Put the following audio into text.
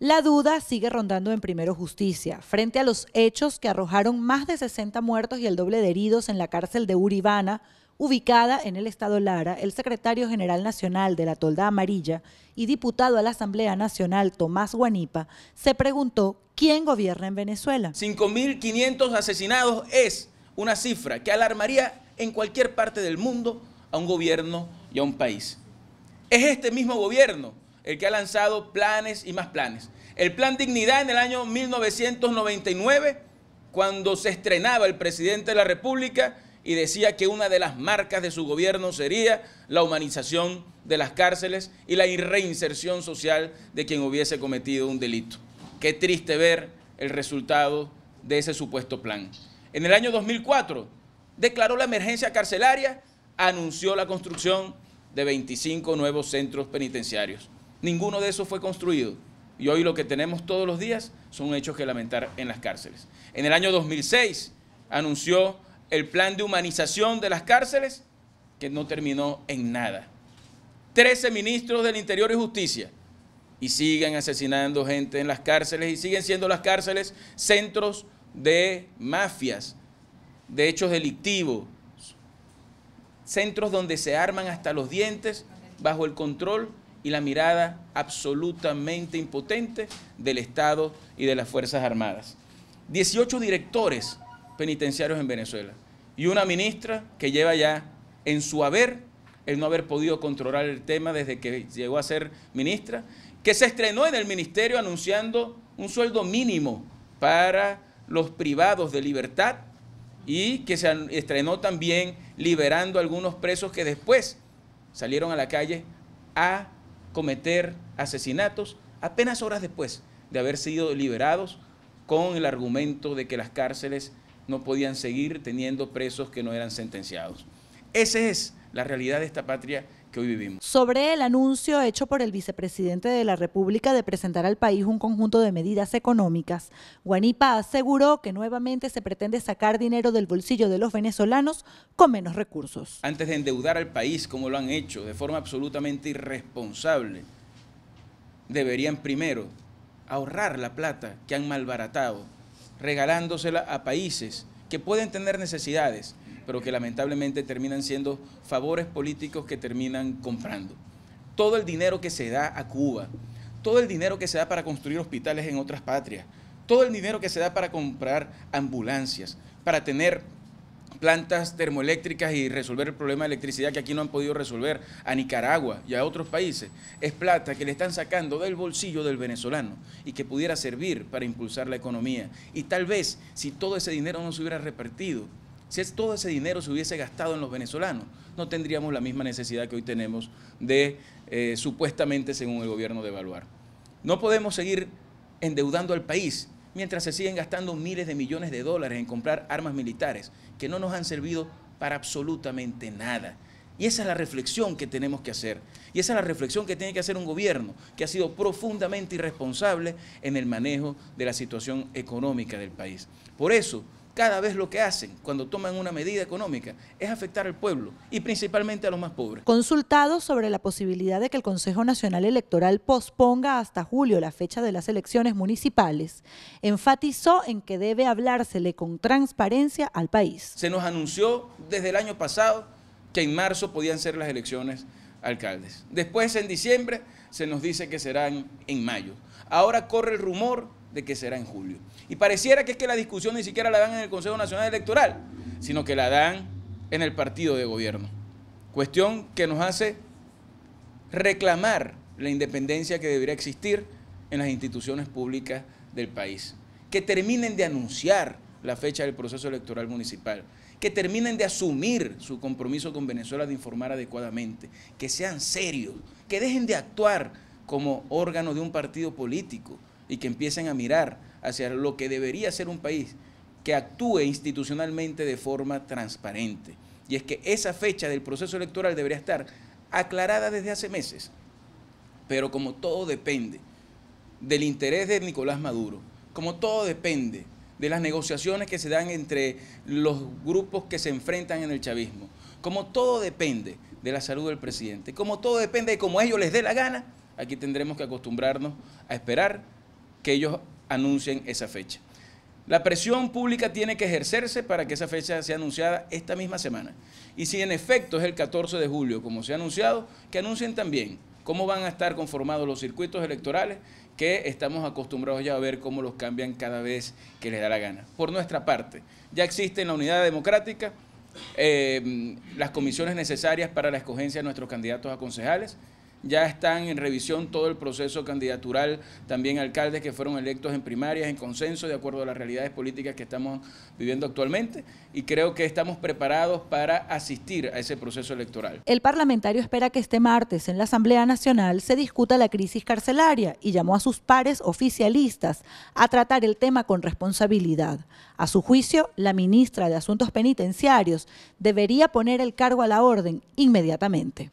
La duda sigue rondando en Primero Justicia, frente a los hechos que arrojaron más de 60 muertos y el doble de heridos en la cárcel de Uribana, ubicada en el estado Lara. El secretario general nacional de la Tolda Amarilla y diputado a la Asamblea Nacional, Tomás Guanipa, se preguntó quién gobierna en Venezuela. 5.500 asesinados es una cifra que alarmaría en cualquier parte del mundo a un gobierno y a un país. Es este mismo gobierno el que ha lanzado planes y más planes. El Plan Dignidad en el año 1999, cuando se estrenaba el presidente de la República y decía que una de las marcas de su gobierno sería la humanización de las cárceles y la reinserción social de quien hubiese cometido un delito. Qué triste ver el resultado de ese supuesto plan. En el año 2004 declaró la emergencia carcelaria, anunció la construcción de 25 nuevos centros penitenciarios. Ninguno de esos fue construido y hoy lo que tenemos todos los días son hechos que lamentar en las cárceles. En el año 2006 anunció el plan de humanización de las cárceles que no terminó en nada. 13 ministros del Interior y Justicia y siguen asesinando gente en las cárceles y siguen siendo las cárceles centros de mafias, de hechos delictivos, centros donde se arman hasta los dientes bajo el control y la mirada absolutamente impotente del Estado y de las Fuerzas Armadas. 18 directores penitenciarios en Venezuela y una ministra que lleva ya en su haber el no haber podido controlar el tema desde que llegó a ser ministra, que se estrenó en el ministerio anunciando un sueldo mínimo para los privados de libertad y que se estrenó también liberando a algunos presos que después salieron a la calle a cometer asesinatos apenas horas después de haber sido liberados con el argumento de que las cárceles no podían seguir teniendo presos que no eran sentenciados. Esa es la realidad de esta patria que hoy vivimos. Sobre el anuncio hecho por el vicepresidente de la República de presentar al país un conjunto de medidas económicas, Guanipa aseguró que nuevamente se pretende sacar dinero del bolsillo de los venezolanos con menos recursos. Antes de endeudar al país, como lo han hecho, de forma absolutamente irresponsable, deberían primero ahorrar la plata que han malbaratado, regalándosela a países que pueden tener necesidades, pero que lamentablemente terminan siendo favores políticos que terminan comprando. Todo el dinero que se da a Cuba, todo el dinero que se da para construir hospitales en otras patrias, todo el dinero que se da para comprar ambulancias, para tener plantas termoeléctricas y resolver el problema de electricidad que aquí no han podido resolver a Nicaragua y a otros países, es plata que le están sacando del bolsillo del venezolano y que pudiera servir para impulsar la economía. Y tal vez si todo ese dinero no se hubiera repartido, si todo ese dinero se hubiese gastado en los venezolanos, no tendríamos la misma necesidad que hoy tenemos de, supuestamente, según el gobierno, devaluar. No podemos seguir endeudando al país mientras se siguen gastando miles de millones de dólares en comprar armas militares que no nos han servido para absolutamente nada. Y esa es la reflexión que tenemos que hacer. Y esa es la reflexión que tiene que hacer un gobierno que ha sido profundamente irresponsable en el manejo de la situación económica del país. Por eso, cada vez lo que hacen cuando toman una medida económica es afectar al pueblo y principalmente a los más pobres. Consultado sobre la posibilidad de que el Consejo Nacional Electoral posponga hasta julio la fecha de las elecciones municipales, enfatizó en que debe hablársele con transparencia al país. Se nos anunció desde el año pasado que en marzo podían ser las elecciones alcaldes. Después, en diciembre, se nos dice que serán en mayo. Ahora corre el rumor de que será en julio. Y pareciera que es que la discusión ni siquiera la dan en el Consejo Nacional Electoral, sino que la dan en el partido de gobierno. Cuestión que nos hace reclamar la independencia que debería existir en las instituciones públicas del país. Que terminen de anunciar la fecha del proceso electoral municipal, que terminen de asumir su compromiso con Venezuela de informar adecuadamente, que sean serios, que dejen de actuar como órgano de un partido político y que empiecen a mirar hacia lo que debería ser un país que actúe institucionalmente de forma transparente. Y es que esa fecha del proceso electoral debería estar aclarada desde hace meses. Pero como todo depende del interés de Nicolás Maduro, como todo depende de las negociaciones que se dan entre los grupos que se enfrentan en el chavismo, como todo depende de la salud del presidente, como todo depende de cómo a ellos les dé la gana, aquí tendremos que acostumbrarnos a esperar que ellos anuncien esa fecha. La presión pública tiene que ejercerse para que esa fecha sea anunciada esta misma semana. Y si en efecto es el 14 de julio, como se ha anunciado, que anuncien también cómo van a estar conformados los circuitos electorales, que estamos acostumbrados ya a ver cómo los cambian cada vez que les da la gana. Por nuestra parte, ya existe en la Unidad Democrática las comisiones necesarias para la escogencia de nuestros candidatos a concejales. Ya están en revisión todo el proceso candidatural, también alcaldes que fueron electos en primarias, en consenso, de acuerdo a las realidades políticas que estamos viviendo actualmente, y creo que estamos preparados para asistir a ese proceso electoral. El parlamentario espera que este martes en la Asamblea Nacional se discuta la crisis carcelaria y llamó a sus pares oficialistas a tratar el tema con responsabilidad. A su juicio, la ministra de Asuntos Penitenciarios debería poner el cargo a la orden inmediatamente.